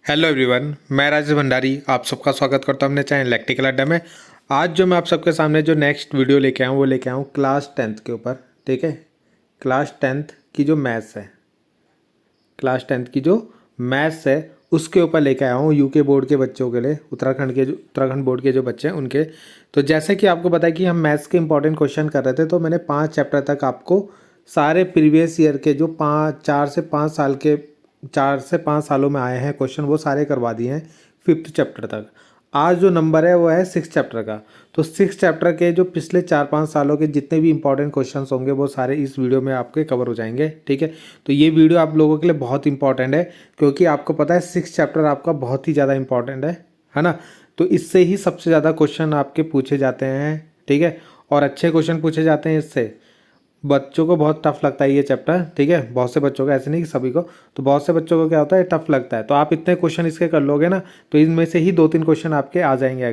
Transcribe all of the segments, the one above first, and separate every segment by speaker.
Speaker 1: Hello everyone, मैं राजेश भंडारी आप सबका स्वागत करता हूं अपने चैनल इलेक्ट्रिकल अड्डा में। आज जो मैं आप सबके सामने जो नेक्स्ट वीडियो लेके आया हूं वो लेके आया हूं क्लास 10th के ऊपर। ठीक है, क्लास 10th की जो मैथ्स है, क्लास 10th की जो मैथ्स है उसके ऊपर लेके आया हूँ यूके बोर्ड के बच्चों के लिए, उत्तराखंड बोर्ड के जो बच्चे हैं उनके। तो जैसे कि आपको पता है कि हम मैथ्स के इंपॉर्टेंट क्वेश्चन कर रहे थे, तो मैंने 5 चैप्टर तक आपको सारे प्रीवियस ईयर के जो 4 से 5 सालों में आए हैं क्वेश्चन वो सारे करवा दिए हैं 5th चैप्टर तक। आज जो नंबर है वो है 6 चैप्टर का। तो 6 चैप्टर के जो पिछले 4-5 सालों के जितने भी इंपॉर्टेंट क्वेश्चंस होंगे वो सारे इस वीडियो में आपके कवर हो जाएंगे। ठीक है, तो ये वीडियो आप लोगों के लिए बहुत इंपॉर्टेंट है क्योंकि आपको पता है 6 चैप्टर आपका बहुत ही ज़्यादा इंपॉर्टेंट है ना। तो इससे ही सबसे ज़्यादा क्वेश्चन आपके पूछे जाते हैं। ठीक है, और अच्छे क्वेश्चन पूछे जाते हैं इससे। बच्चों को बहुत टफ लगता है ये चैप्टर। ठीक है, बहुत से बच्चों को, ऐसे नहीं कि सभी को, तो बहुत से बच्चों को क्या होता है टफ लगता है। तो आप इतने क्वेश्चन इसके कर लोगे ना तो इनमें से ही 2-3 क्वेश्चन आपके आ जाएंगे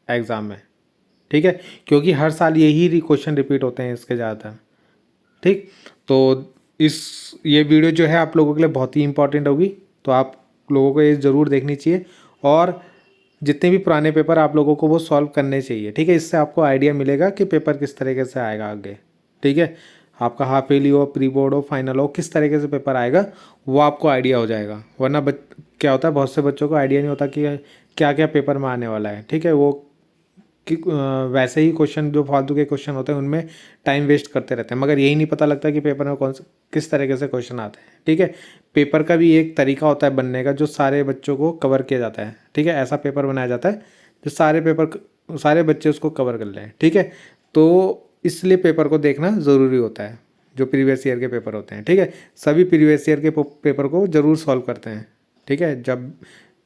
Speaker 1: एग्जाम में। ठीक है, क्योंकि हर साल यही क्वेश्चन रिपीट होते हैं इसके ज़्यादातर। ठीक, तो ये वीडियो जो है आप लोगों के लिए बहुत ही इंपॉर्टेंट होगी, तो आप लोगों को ये ज़रूर देखनी चाहिए और जितने भी पुराने पेपर आप लोगों को वो सॉल्व करने चाहिए। ठीक है, इससे आपको आइडिया मिलेगा कि पेपर किस तरीके से आएगा आगे। ठीक है, आपका हाफ ईयरली हो, प्री बोर्ड हो, फाइनल हो, किस तरीके से पेपर आएगा वो आपको आइडिया हो जाएगा। वरना क्या होता है, बहुत से बच्चों को आइडिया नहीं होता कि क्या क्या पेपर में आने वाला है। ठीक है, वो वैसे ही क्वेश्चन जो फालतू के क्वेश्चन होते हैं उनमें टाइम वेस्ट करते रहते हैं, मगर यही नहीं पता लगता कि पेपर में किस तरीके से क्वेश्चन आते हैं। ठीक है, पेपर का भी एक तरीका होता है बनने का जो सारे बच्चों को कवर किया जाता है। ठीक है, ऐसा पेपर बनाया जाता है जो सारे बच्चे उसको कवर कर लें। ठीक है, तो इसलिए पेपर को देखना ज़रूरी होता है, जो प्रीवियस ईयर के पेपर होते हैं। ठीक है, सभी प्रीवियस ईयर के पेपर को ज़रूर सॉल्व करते हैं। ठीक है, जब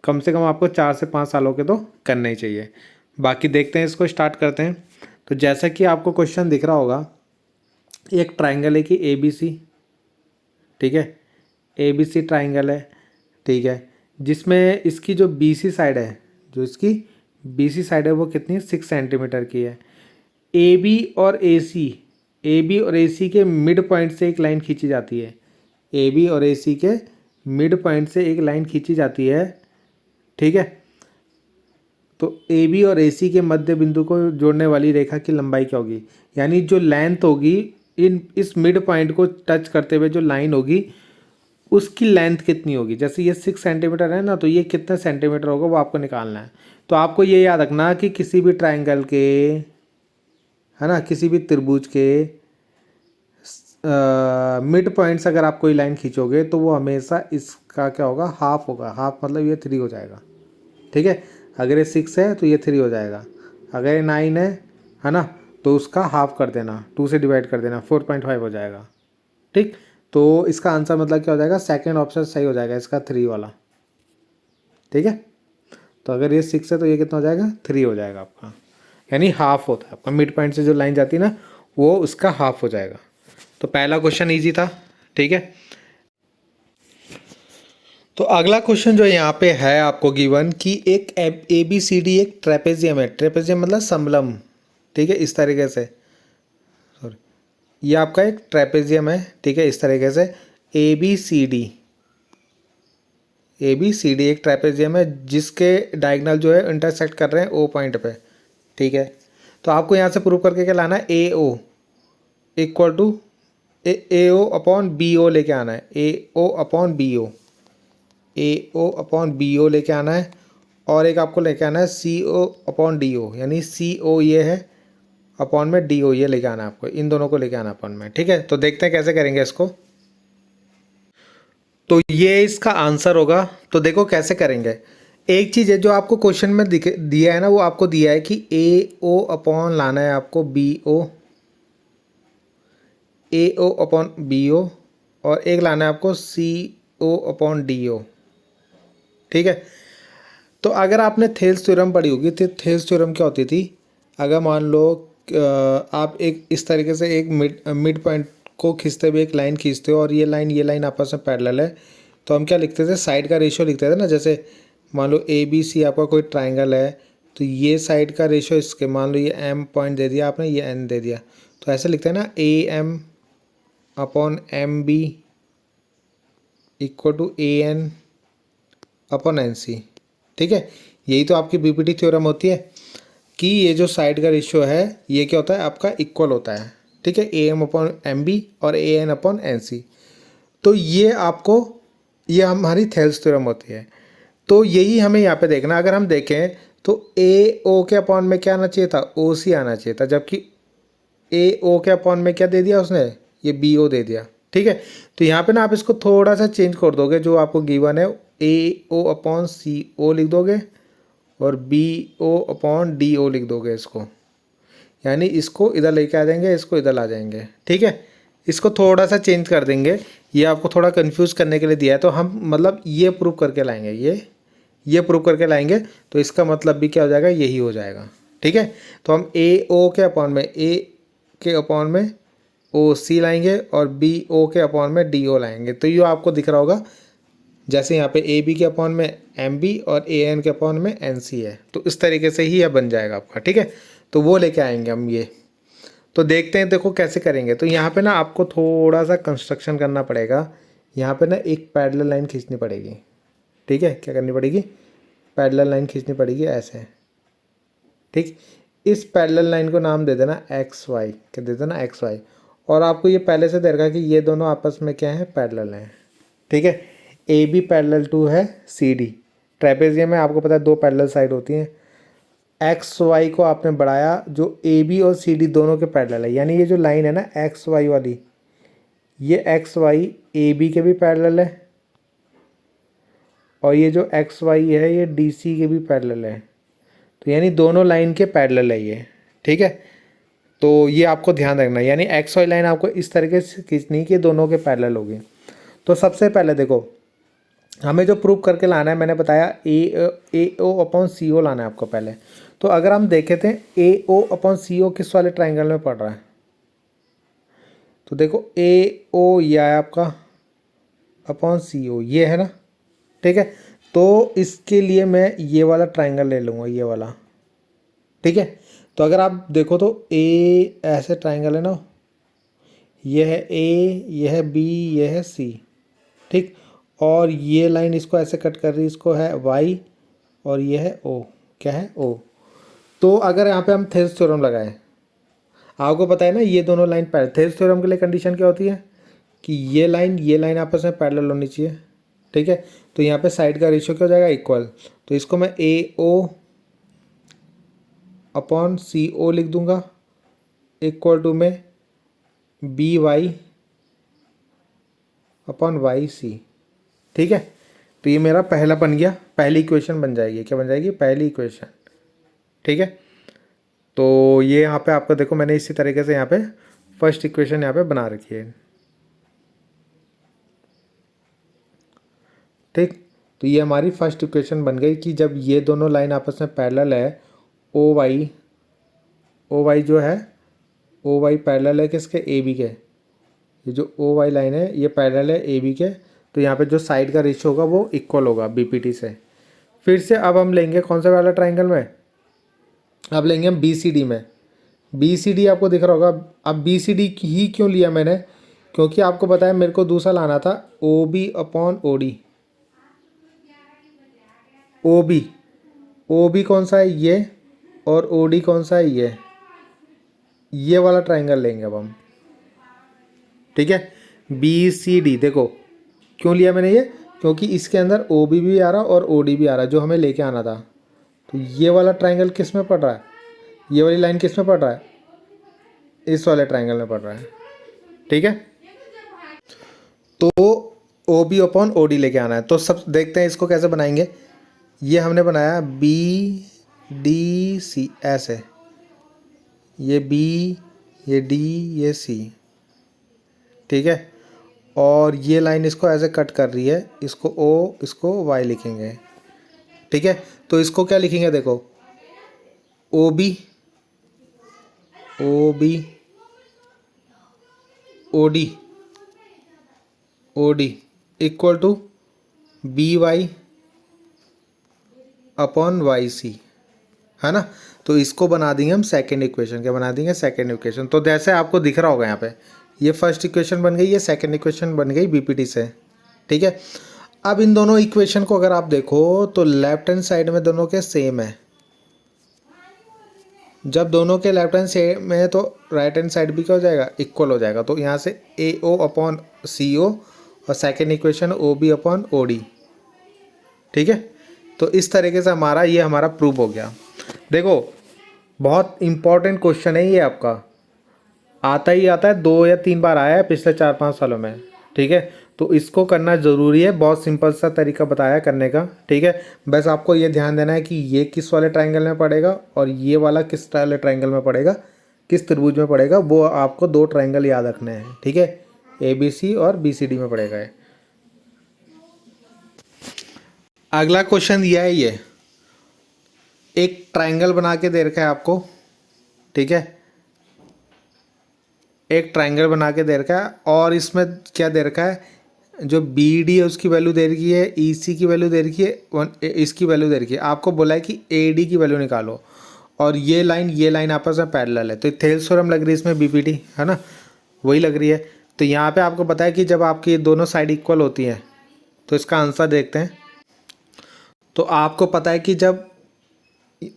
Speaker 1: कम से कम आपको 4 से 5 सालों के तो करने ही चाहिए। बाकी देखते हैं, इसको स्टार्ट करते हैं। तो जैसा कि आपको क्वेश्चन दिख रहा होगा, एक ट्राइंगल है कि ए बी सी। ठीक है, ए बी सी ट्राइंगल है। ठीक है, जिसमें इसकी जो बी सी साइड है, वो कितनी है, 6 सेंटीमीटर की है। ए बी और ए सी के मिड पॉइंट से एक लाइन खींची जाती है। ए बी और ए सी के मिड पॉइंट से एक लाइन खींची जाती है। ठीक है, तो ए बी और ए सी के मध्य बिंदु को जोड़ने वाली रेखा की लंबाई क्या होगी, यानी जो लेंथ होगी इस मिड पॉइंट को टच करते हुए जो लाइन होगी उसकी लेंथ कितनी होगी। जैसे ये 6 सेंटीमीटर है ना, तो ये कितने सेंटीमीटर होगा वो आपको निकालना है। तो आपको ये याद रखना कि किसी भी ट्राइंगल के, है ना, किसी भी त्रिभुज के मिड पॉइंट से अगर आप कोई लाइन खींचोगे तो वो हमेशा इसका क्या होगा, हाफ होगा। हाफ मतलब ये 3 हो जाएगा। ठीक है, अगर ये 6 है तो ये 3 हो जाएगा। अगर ये 9 है ना, तो उसका हाफ कर देना, 2 से डिवाइड कर देना, 4.5 हो जाएगा। ठीक, तो इसका आंसर मतलब क्या हो जाएगा, सेकंड ऑप्शन सही हो जाएगा इसका, 3 वाला। ठीक है, तो अगर ये 6 है तो ये कितना हो जाएगा, 3 हो जाएगा आपका, यानी हाफ होता है आपका। मिड पॉइंट से जो लाइन जाती है ना वो उसका हाफ हो जाएगा। तो पहला क्वेश्चन ईजी था। ठीक है, तो अगला क्वेश्चन जो यहाँ पे है आपको गिवन कि एक ए बी सी डी एक ट्रेपेजियम है। ट्रेपेजियम मतलब समलम। ठीक है, इस तरीके से, सॉरी, ये आपका एक ट्रेपेजियम है। ठीक है, इस तरीके से ए बी सी डी एक ट्रेपेजियम है जिसके डायगोनल जो है इंटरसेक्ट कर रहे हैं ओ पॉइंट पे। ठीक है, तो आपको यहाँ से प्रूव करके क्या लाना है, A O equal to A O upon B O लेके आना है। A O upon B O लेके आना है, और एक आपको लेके आना है सी ओ अपॉन डी ओ, यानी सी ओ ये है, अपॉन में डी ओ ये लेके आना है आपको। इन दोनों को लेके आना अपॉन में। ठीक है, तो देखते हैं कैसे करेंगे इसको। तो ये इसका आंसर होगा। तो देखो कैसे करेंगे। एक चीज़ है जो आपको क्वेश्चन में दिया है ना, वो आपको दिया है कि ए ओ अपॉन लाना है आपको ए ओ अपॉन बी ओ, और एक लाना है आपको सी ओ अपॉन डी ओ। ठीक है, तो अगर आपने थेल्स थ्योरम पढ़ी होगी तो थेल्स थ्योरम क्या होती थी, अगर मान लो आप एक इस तरीके से एक मिड पॉइंट को खींचते हुए एक लाइन खींचते हो और ये लाइन आपस में पैरेलल है, तो हम क्या लिखते थे, साइड का रेशियो लिखते थे ना। जैसे मान लो ए बी सी आपका कोई ट्राइंगल है, तो ये साइड का रेशियो इसके, मान लो ये एम पॉइंट दे दिया आपने, ये एन दे दिया, तो ऐसे लिखते हैं ना, A M upon M B equal to A N upon N C. ठीक है, यही तो आपकी बीपीटी थ्योरम होती है कि ये जो साइड का रेशियो है ये क्या होता है आपका इक्वल होता है। ठीक है, A M upon M B और A N upon N C. तो ये आपको, ये हमारी थेल्स थ्योरम होती है। तो यही हमें यहाँ पे देखना, अगर हम देखें तो ए ओ के अपॉन में क्या आना चाहिए था, ओ सी आना चाहिए था, जबकि ए ओ के अपॉन में क्या दे दिया उसने, ये बी ओ दे दिया। ठीक है, तो यहाँ पे ना आप इसको थोड़ा सा चेंज कर दोगे, जो आपको गिवन है A O upon C O लिख दोगे और B O upon D O लिख दोगे इसको, यानी इसको इधर लेके आ जाएंगे, इसको इधर ला जाएंगे। ठीक है, इसको थोड़ा सा चेंज कर देंगे, ये आपको थोड़ा कंफ्यूज करने के लिए दिया है। तो हम मतलब ये प्रूव करके लाएंगे, ये प्रूव करके लाएंगे, तो इसका मतलब भी क्या हो जाएगा, यही हो जाएगा। ठीक है, तो हम ए ओ के अपॉन में ए के अपॉन में ओ सी लाएंगे और बी ओ के अपॉन में डी ओ लाएंगे। तो ये आपको दिख रहा होगा जैसे यहाँ पे ए बी के अपॉन में एम बी और ए एन के अपॉन में एन सी है, तो इस तरीके से ही यह बन जाएगा आपका। ठीक है, तो वो लेके आएंगे हम ये। तो देखते हैं, देखो कैसे करेंगे। तो यहाँ पे ना आपको थोड़ा सा कंस्ट्रक्शन करना पड़ेगा। यहाँ पे ना एक पैरेलल लाइन खींचनी पड़ेगी। ठीक है, क्या करनी पड़ेगी, पैरेलल लाइन खींचनी पड़ेगी ऐसे। ठीक, इस पैरेलल लाइन को नाम दे देना एक्स वाई, क्या दे देना एक्स वाई। और आपको ये पहले से दे रखा है कि ये दोनों आपस में क्या है, पैरेलल हैं। ठीक है, ए बी पैरेलल टू है सी डी। ट्रेपेजियम में आपको पता है दो पैरेलल साइड होती हैं। एक्स वाई को आपने बढ़ाया, जो ए बी और सी डी दोनों के पैरेलल है, यानी ये जो लाइन है ना एक्स वाई वाली, ये एक्स वाई ए बी के भी पैरेलल है और ये जो एक्स वाई है ये डी सी के भी पैरेलल है। तो यानी दोनों लाइन के पैरेलल है ये। ठीक है, तो ये आपको ध्यान रखना, यानी एक्स वाई लाइन आपको इस तरीके से खींचनी कि दोनों के पैरेलल होगी। तो सबसे पहले देखो हमें जो प्रूव करके लाना है, मैंने बताया ए ओ अपॉन सी ओ लाना है आपको पहले। तो अगर हम देखे थे ए ओ अपॉन सी ओ किस वाले ट्राइंगल में पड़ रहा है, तो देखो ए ओ ये है आपका अपॉन सी ओ, ये है ना। ठीक है, तो इसके लिए मैं ये वाला ट्राइंगल ले लूँगा, ये वाला। ठीक है, तो अगर आप देखो तो ए ऐसे ट्राइंगल है ना, ये है ए, ये है बी, ये है सी। ठीक, और ये लाइन इसको ऐसे कट कर रही है, इसको है वाई और ये है ओ, क्या है ओ। तो अगर यहाँ पे हम थेल्स थ्योरम लगाएं, आपको पता है ना ये दोनों लाइन पैरेलल, थेल्स थ्योरम के लिए कंडीशन क्या होती है कि ये लाइन आपस में पैरेलल होनी चाहिए। ठीक है, तो यहाँ पे साइड का रेशियो क्या हो जाएगा, इक्वल। तो इसको मैं ए ओ अपॉन सी ओ लिख दूंगा इक्वल टू में B Y upon Y C. ठीक है, तो ये मेरा पहला बन गया, पहली इक्वेशन बन जाएगी। क्या बन जाएगी, पहली इक्वेशन। ठीक है, तो ये यहाँ पे आपको देखो मैंने इसी तरीके से यहाँ पे फर्स्ट इक्वेशन यहाँ पे बना रखी है। ठीक, तो ये हमारी फर्स्ट इक्वेशन बन गई कि जब ये दोनों लाइन आपस में पैरेलल है, ओ वाई जो है, ओ वाई पैरेलल है किसके, ए बी के। ये जो ओ वाई लाइन है ये पैरेलल है ए बी के, तो यहाँ पे जो साइड का रेशियो होगा वो इक्वल होगा बीपीटी से। फिर से अब हम लेंगे कौन सा वाला ट्राइंगल में, अब लेंगे हम बी सी डी में। बी सी डी आपको दिख रहा होगा। अब बी सी डी ही क्यों लिया मैंने, क्योंकि आपको पता है मेरे को दूसरा लाना था O B upon O D. O B कौन सा है, ये, और ओ डी कौन सा है, ये वाला ट्राइंगल लेंगे अब हम। ठीक है, बी सी डी देखो क्यों लिया मैंने ये, क्योंकि इसके अंदर ओ बी भी आ रहा और ओ डी भी आ रहा जो हमें लेके आना था। तो ये वाला ट्राइंगल किस में पड़ रहा है, ये वाली लाइन किस में पड़ रहा है, इस वाले ट्राइंगल में पड़ रहा है। ठीक है, तो O B upon O D लेके आना है। तो सब देखते हैं इसको कैसे बनाएंगे। ये हमने बनाया बी डी सी ऐसे, ये बी, ये डी, ये सी। ठीक है, और ये लाइन इसको ऐसे कट कर रही है, इसको ओ, इसको वाई लिखेंगे। ठीक है, तो इसको क्या लिखेंगे देखो, O B O D equal to B Y upon Y C, है ना। तो इसको बना देंगे हम सेकेंड इक्वेशन। क्या बना देंगे, सेकेंड इक्वेशन। तो जैसे आपको दिख रहा होगा यहाँ पे ये फर्स्ट इक्वेशन बन गई, ये सेकेंड इक्वेशन बन गई बीपीटी से। ठीक है, अब इन दोनों इक्वेशन को अगर आप देखो तो लेफ्ट हैंड साइड में दोनों के सेम है। जब दोनों के लेफ्ट हैंड सेम है तो राइट हैंड साइड भी क्या हो जाएगा, इक्वल हो जाएगा। तो यहाँ से A O upon C O और second equation O B upon O D. ठीक है, तो इस तरीके से हमारा प्रूफ हो गया। देखो बहुत इंपॉर्टेंट क्वेश्चन है ये, आपका आता ही आता है, 2 या 3 बार आया है पिछले 4-5 सालों में। ठीक है, तो इसको करना ज़रूरी है। बहुत सिंपल सा तरीका बताया करने का। ठीक है, बस आपको ये ध्यान देना है कि ये किस वाले ट्रायंगल में पड़ेगा और ये वाला किस वाले ट्रायंगल में पड़ेगा, किस त्रिभुज में पड़ेगा, वो आपको 2 ट्रायंगल याद रखने हैं। ठीक है, ABC और BCD में पड़ेगा ये। अगला क्वेश्चन यह है, ये एक ट्रायंगल बना के दे रखा है आपको। ठीक है, एक ट्रायंगल बना के दे रखा है और इसमें क्या दे रखा है, जो BD है उसकी वैल्यू दे रखी है, EC की वैल्यू दे रखी है, इसकी वैल्यू दे रखी है। आपको बोला है कि AD की वैल्यू निकालो और ये लाइन आपस में पैरेलल है। तो थेल्स थ्योरम लग रही है इसमें, BPT है ना, वही लग रही है। तो यहाँ पे आपको पता है कि जब आपकी दोनों साइड इक्वल होती हैं तो इसका आंसर देखते हैं। तो आपको पता है कि जब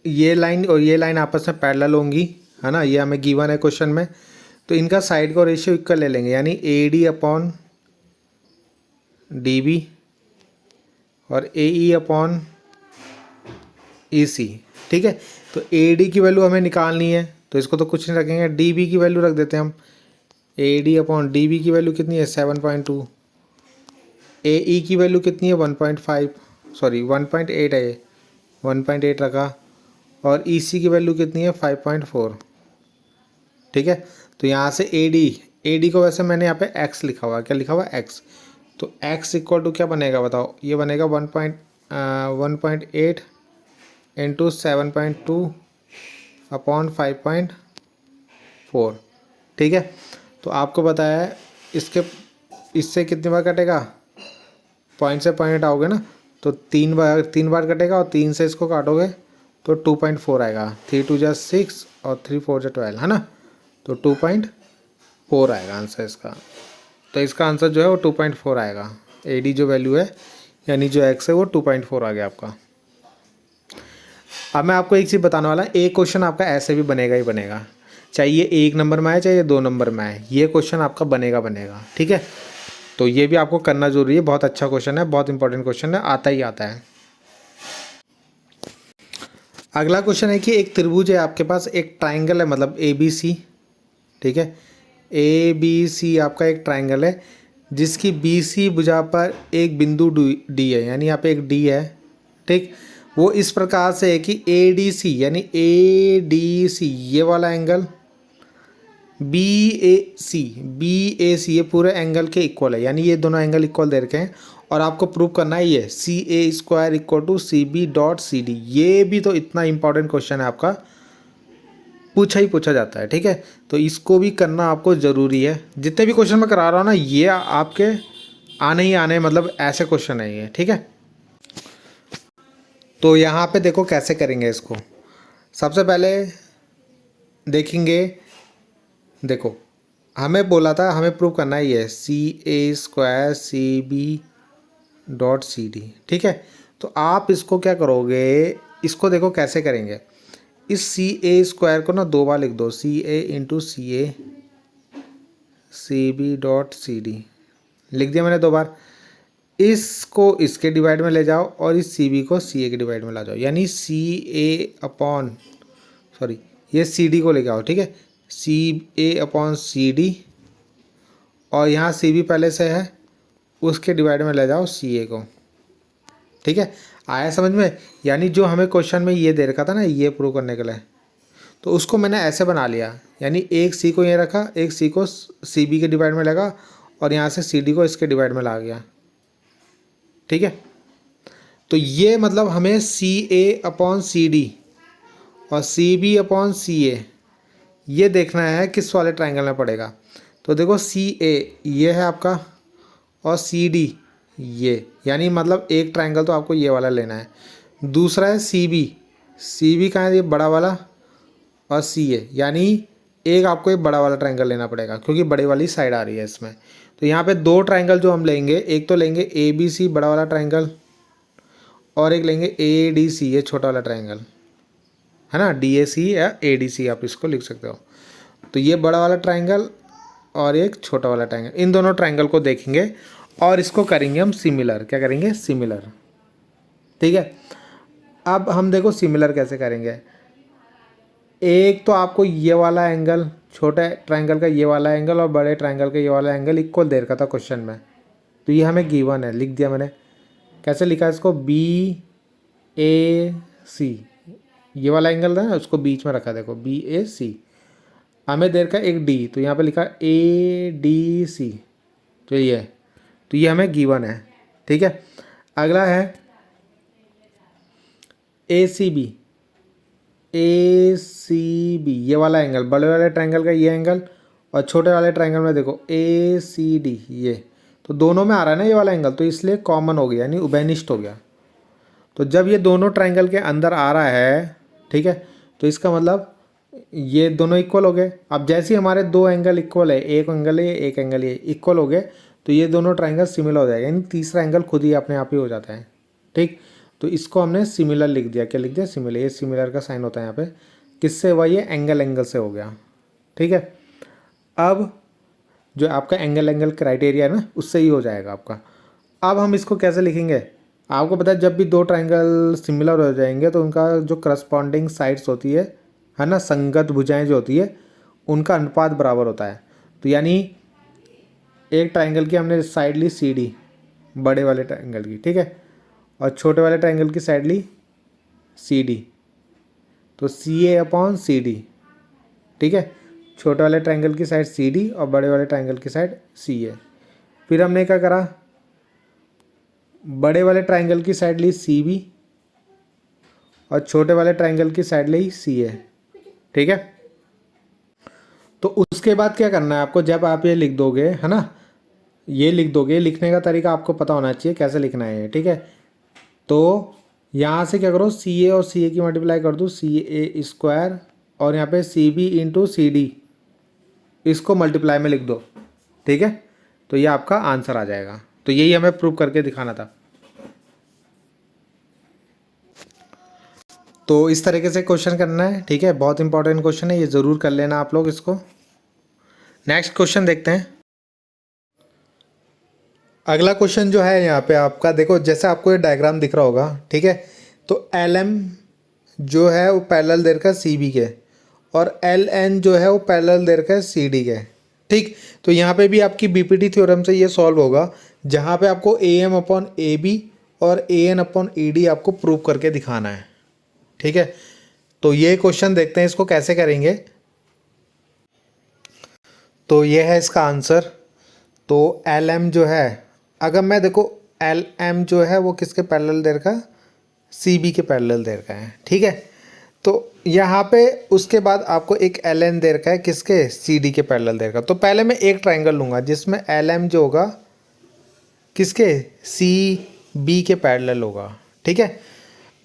Speaker 1: ये लाइन और ये लाइन आपस में पैरेलल होंगी, है ना, ये हमें गिवन है क्वेश्चन में, तो इनका साइड का रेशियो इक्वल ले लेंगे, यानी AD अपॉन DB और AE अपॉन EC। ठीक है, तो AD की वैल्यू हमें निकालनी है, तो इसको तो कुछ नहीं रखेंगे, DB की वैल्यू रख देते हैं हम। AD अपॉन DB की वैल्यू कितनी है, 7.2। AE की वैल्यू कितनी है, 1.5, सॉरी 1.8 है, 1.8 रखा। और EC की वैल्यू कितनी है, 5.4। ठीक है, तो यहाँ से AD को वैसे मैंने यहाँ पे x लिखा हुआ है, क्या लिखा हुआ है, x। तो x इक्वल टू क्या बनेगा बताओ, ये बनेगा 1.8 इंटू 7.2 अपॉन 5.4। ठीक है, तो आपको बताया है इससे कितनी बार कटेगा, पॉइंट से पॉइंट आओगे ना, तो 3 बार कटेगा और 3 से इसको काटोगे तो 2.4 आएगा। 3 2 जा 6 और 3 4 जा 12, है ना, तो 2.4 आएगा आंसर इसका। तो इसका आंसर जो है वो 2.4 आएगा। AD जो वैल्यू है यानी जो x है वो 2.4 आ गया आपका। अब मैं आपको एक चीज़ बताने वाला, एक क्वेश्चन आपका ऐसे भी बनेगा ही बनेगा, चाहे ये 1 नंबर में आए चाहे ये 2 नंबर में आए, ये क्वेश्चन आपका बनेगा। ठीक है, तो ये भी आपको करना जरूरी है। बहुत अच्छा क्वेश्चन है, बहुत इंपॉर्टेंट क्वेश्चन है, आता ही आता है। अगला क्वेश्चन है कि एक त्रिभुज है आपके पास, एक ट्राइंगल है, मतलब ABC। ठीक है, ABC आपका एक ट्राइंगल है जिसकी BC भुजा पर एक बिंदु D है, यानी यहाँ पे एक D है। ठीक, वो इस प्रकार से है कि ADC यानी ADC ये वाला एंगल BAC ये पूरे एंगल के इक्वल है, यानी ये दोनों एंगल इक्वल दे रखे हैं। और आपको प्रूव करना है ये CA² equal to CB dot CD। ये भी तो इतना इंपॉर्टेंट क्वेश्चन है आपका, पूछा जाता है। ठीक है, तो इसको भी करना आपको ज़रूरी है। जितने भी क्वेश्चन मैं करा रहा हूँ ना, ये आपके आने ही आने, मतलब ऐसे क्वेश्चन है ये। ठीक है, तो यहाँ पे देखो कैसे करेंगे इसको। सबसे पहले देखेंगे, देखो हमें बोला था हमें प्रूव करना है ये CA² CB डॉट CD। ठीक है, तो आप इसको क्या करोगे, इसको देखो कैसे करेंगे। इस CA² को ना 2 बार लिख दो, CA into CA CB dot CD लिख दिया मैंने 2 बार। इसको इसके डिवाइड में ले जाओ और इस CB को CA के डिवाइड में ला जाओ, यानी ये CD को लेके आओ। ठीक है, CA अपॉन CD और यहाँ CB पहले से है, उसके डिवाइड में ले जाओ CA को। ठीक है, आया समझ में। यानी जो हमें क्वेश्चन में ये दे रखा था ना, ये प्रूव करने के लिए, तो उसको मैंने ऐसे बना लिया, यानी एक C को ये रखा, एक C को CB के डिवाइड में लगा और यहाँ से CD को इसके डिवाइड में ला गया। ठीक है, तो ये मतलब हमें CA अपॉन CD और CB अपॉन CA ये देखना है किस वाले ट्राइंगल में पड़ेगा। तो देखो CA ये है आपका और CD ये, यानी मतलब एक ट्राइंगल तो आपको ये वाला लेना है। दूसरा है CB कहाँ है, ये बड़ा वाला, और CA, यानी एक आपको ये बड़ा वाला ट्राइंगल लेना पड़ेगा क्योंकि बड़े वाली साइड आ रही है इसमें। तो यहाँ पे दो ट्राइंगल जो हम लेंगे, एक तो लेंगे ABC बड़ा वाला ट्राइंगल और एक लेंगे ADC ये छोटा वाला ट्राइंगल, है ना, DAC या ADC आप इसको लिख सकते हो। तो ये बड़ा वाला ट्राइंगल और एक छोटा वाला ट्राइंगल, इन दोनों ट्राइंगल को देखेंगे और इसको करेंगे हम सिमिलर। क्या करेंगे? सिमिलर। ठीक है, अब हम देखो सिमिलर कैसे करेंगे। एक तो आपको ये वाला एंगल, छोटे ट्राइंगल का ये वाला एंगल और बड़े ट्राइंगल का ये वाला एंगल इक्वल दे रखा था क्वेश्चन में, तो ये हमें गिवन है, लिख दिया मैंने। कैसे लिखा है इसको? BAC, ये वाला एंगल था ना उसको बीच में रखा, देखो BAC। हमें दे रखा एक D, तो यहाँ पे लिखा ADC, तो ये हमें गिवन है। ठीक है, अगला है ACB। ये वाला एंगल, बड़े वाले ट्रायंगल का ये एंगल और छोटे वाले ट्रायंगल में देखो ACD, ये तो दोनों में आ रहा है ना ये वाला एंगल, तो इसलिए कॉमन हो गया, यानी उभयनिष्ठ हो गया। तो जब ये दोनों ट्रायंगल के अंदर आ रहा है, ठीक है, तो इसका मतलब ये दोनों इक्वल हो गए। अब जैसे ही हमारे दो एंगल इक्वल है, एक एंगल ये एक एंगल ये इक्वल हो गए, तो ये दोनों ट्रायंगल सिमिलर हो जाएगा, यानी तीसरा एंगल खुद ही अपने आप ही हो जाता है। ठीक, तो इसको हमने सिमिलर लिख दिया। क्या लिख दिया? सिमिलर। ये सिमिलर का साइन होता है यहाँ पे, किससे हुआ? ये एंगल से हो गया। ठीक है, अब जो आपका एंगल क्राइटेरिया है ना, उससे ही हो जाएगा आपका। अब हम इसको कैसे लिखेंगे? आपको पता है जब भी दो ट्रायंगल सिमिलर हो जाएंगे तो उनका जो करस्पॉन्डिंग साइड्स होती है ना, संगत भुजाएं जो होती है, उनका अनुपात बराबर होता है। तो यानी एक ट्रायंगल की हमने साइड ली CD, बड़े वाले ट्रायंगल की, ठीक है, और छोटे वाले ट्रायंगल की साइड ली CD, तो CA/CD। ठीक है, छोटे वाले ट्रायंगल की साइड CD और बड़े वाले ट्रायंगल की साइड CA। फिर हमने क्या करा? बड़े वाले ट्रायंगल की साइड ली CB और छोटे वाले ट्रायंगल की साइड ली CA। ठीक है, तो उसके बाद क्या करना है आपको? जब आप ये लिख दोगे, है ना, ये लिख दोगे, लिखने का तरीका आपको पता होना चाहिए कैसे लिखना है ये। ठीक है, तो यहाँ से क्या करो? CA और CA की मल्टीप्लाई कर दो, CA² और यहाँ पे CB × CD, इसको मल्टीप्लाई में लिख दो। ठीक है, तो ये आपका आंसर आ जाएगा। तो यही हमें प्रूव करके दिखाना था। तो इस तरीके से क्वेश्चन करना है। ठीक है, बहुत इंपॉर्टेंट क्वेश्चन है, ये ज़रूर कर लेना आप लोग इसको। नेक्स्ट क्वेश्चन देखते हैं। अगला क्वेश्चन जो है यहाँ पे आपका, देखो जैसे आपको ये डायग्राम दिख रहा होगा, ठीक है, तो LM जो है वो पैरेलल दे रखा है CB के और LN जो है वो पैरेलल दे रखा है CD के। ठीक, तो यहाँ पे भी आपकी BPT थ्योरम से ये सॉल्व होगा, जहाँ पे आपको AM/AB और AN/AD आपको प्रूव करके दिखाना है। ठीक है, तो ये क्वेश्चन देखते हैं इसको कैसे करेंगे। तो ये है इसका आंसर। तो LM जो है, अगर मैं देखो LM जो है वो किसके पैरेलल दे रखा है? CB के पैरेलल दे रखा है। ठीक है, तो यहाँ पे उसके बाद आपको एक LN दे रखा है, किसके? CD के पैरेलल दे रखा। तो पहले मैं एक ट्रायंगल लूँगा जिसमें LM जो होगा किसके? CB के पैरेलल होगा। ठीक है,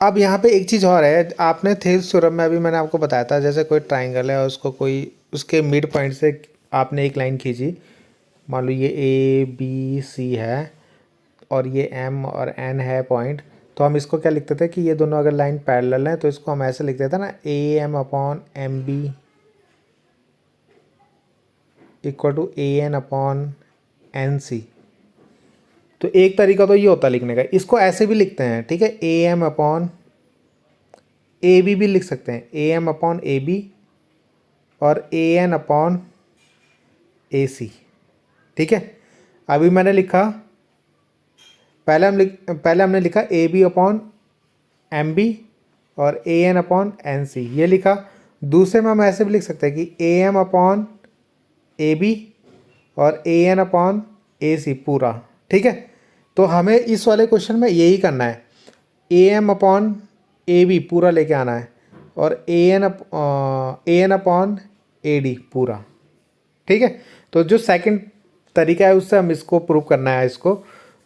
Speaker 1: अब यहाँ पे एक चीज़ और है, आपने थेल्स थ्योरम में अभी मैंने आपको बताया था, जैसे कोई ट्रायंगल है और उसको कोई उसके मिड पॉइंट से आपने एक लाइन खींची, मान लो ये ABC है और ये M और N है पॉइंट, तो हम इसको क्या लिखते थे कि ये दोनों अगर लाइन पैरेलल हैं तो इसको हम ऐसे लिखते थे ना, AM/MB = AN/NC। तो एक तरीका तो ये होता है लिखने का, इसको ऐसे भी लिखते हैं। ठीक है, AM/AB भी लिख सकते हैं, AM/AB और AN/AC। ठीक है, अभी मैंने लिखा, पहले हमने लिखा AB/MB और AN/NC, ये लिखा। दूसरे में हम ऐसे भी लिख सकते हैं कि AM/AB और AN/AC पूरा। ठीक है, तो हमें इस वाले क्वेश्चन में यही करना है, AM/AB पूरा लेके आना है और AN/AD पूरा। ठीक है, तो जो सेकंड तरीका है उससे हम इसको प्रूव करना है इसको।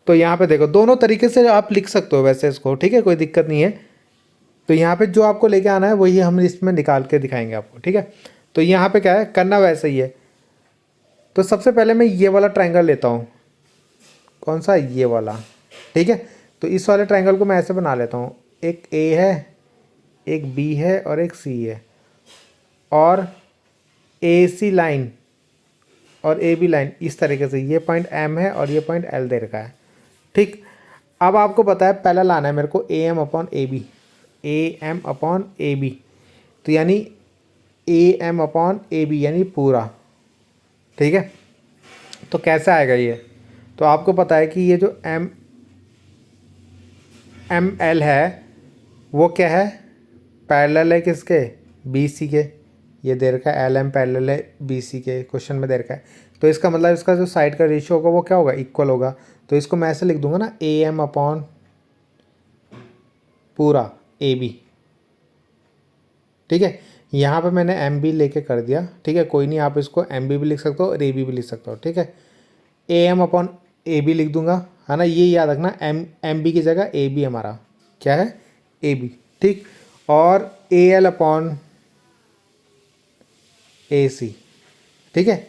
Speaker 1: तो यहाँ पे देखो, दोनों तरीके से आप लिख सकते हो वैसे इसको। ठीक है, कोई दिक्कत नहीं है। तो यहाँ पे जो आपको लेके आना है वही हम इसमें निकाल के दिखाएंगे आपको। ठीक है, तो यहाँ पे क्या है, करना वैसे ही है, तो सबसे पहले मैं ये वाला ट्रायंगल लेता हूँ, कौन सा, ये वाला, ठीक है। तो इस वाले ट्रायंगल को मैं ऐसे बना लेता हूँ, एक ए है, एक बी है और एक सी है, और ए सी लाइन और ए बी लाइन इस तरीके से, ये पॉइंट एम है और ये पॉइंट एल दे रखा है, ठीक। अब आपको पता है पहला लाना है मेरे को A M upon A B, A M upon A B, तो यानी A M upon A B यानी पूरा, ठीक है। तो कैसे आएगा ये, तो आपको पता है कि ये जो एम एल है वो क्या है, पैरेलल है किसके, बी सी के, ये दे रखा है एल एम पैरेलल है बी सी के, क्वेश्चन में दे रखा है। तो इसका मतलब इसका जो साइड का रेशियो होगा वो क्या होगा, इक्वल होगा। तो इसको मैं ऐसे लिख दूंगा ना, ए एम अपॉन पूरा ए बी, ठीक है। यहाँ पे मैंने एम बी लेके कर दिया, ठीक है, कोई नहीं, आप इसको एम बी भी लिख सकते हो और ए बी भी लिख सकते हो, ठीक है। A M upon A B लिख दूंगा, है ना, ये याद रखना, एम बी की जगह ए बी हमारा क्या है, ए बी, ठीक। और ए एल अपॉन ए सी, ठीक है,